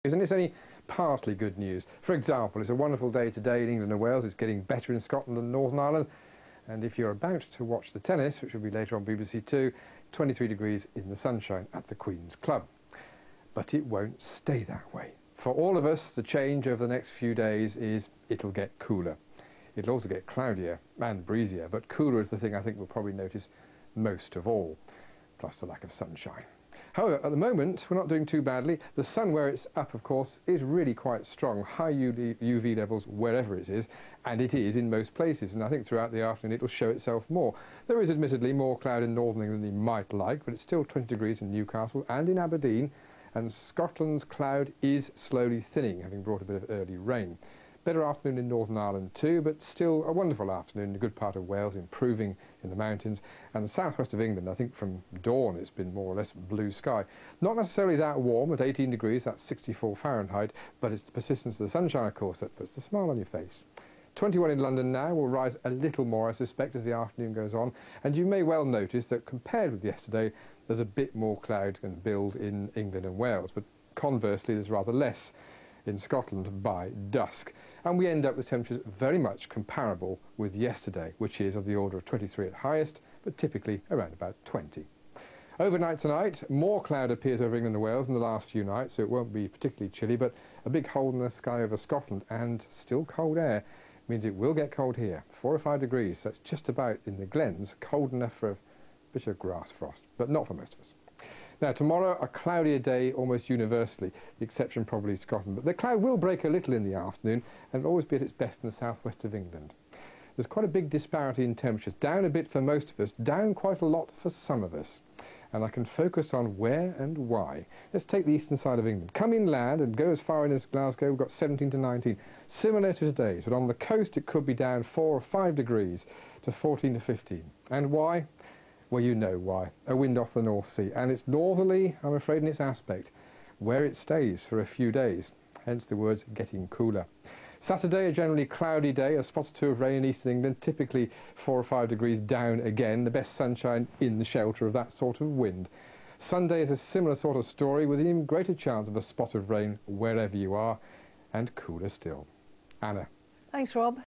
And it's only partly good news. For example, it's a wonderful day today in England and Wales. It's getting better in Scotland and Northern Ireland. And if you're about to watch the tennis, which will be later on BBC Two, 23 degrees in the sunshine at the Queen's Club. But it won't stay that way. For all of us, the change over the next few days is it'll get cooler. It'll also get cloudier and breezier, but cooler is the thing I think we'll probably notice most of all, plus the lack of sunshine. However, at the moment, we're not doing too badly. The sun, where it's up, of course, is really quite strong. High UV levels wherever it is, and it is in most places. And I think throughout the afternoon it'll show itself more. There is admittedly more cloud in northern England than you might like, but it's still 20 degrees in Newcastle and in Aberdeen. And Scotland's cloud is slowly thinning, having brought a bit of early rain. Better afternoon in Northern Ireland too, but still a wonderful afternoon in a good part of Wales, improving in the mountains. And the southwest of England, I think from dawn it's been more or less blue sky. Not necessarily that warm at 18 degrees, that's 64 Fahrenheit, but it's the persistence of the sunshine, of course, that puts the smile on your face. 21 in London now, will rise a little more, I suspect, as the afternoon goes on. And you may well notice that compared with yesterday, there's a bit more cloud and build in England and Wales, but conversely there's rather less in Scotland by dusk. And we end up with temperatures very much comparable with yesterday, which is of the order of 23 at highest, but typically around about 20. Overnight tonight, more cloud appears over England and Wales in the last few nights, so it won't be particularly chilly, but a big hole in the sky over Scotland and still cold air means it will get cold here. 4 or 5 degrees, that's just about in the glens, cold enough for a bit of grass frost, but not for most of us. Now, tomorrow, a cloudier day almost universally, the exception probably Scotland. But the cloud will break a little in the afternoon and will always be at its best in the southwest of England. There's quite a big disparity in temperatures, down a bit for most of us, down quite a lot for some of us. And I can focus on where and why. Let's take the eastern side of England. Come inland and go as far in as Glasgow, we've got 17 to 19. Similar to today's, but on the coast it could be down 4 or 5 degrees to 14 to 15. And why? Well, you know why. A wind off the North Sea, and it's northerly, I'm afraid, in its aspect, where it stays for a few days, hence the words getting cooler. Saturday, a generally cloudy day, a spot or two of rain in eastern England, typically 4 or 5 degrees down again, the best sunshine in the shelter of that sort of wind. Sunday is a similar sort of story, with an even greater chance of a spot of rain wherever you are, and cooler still. Anna. Thanks, Rob.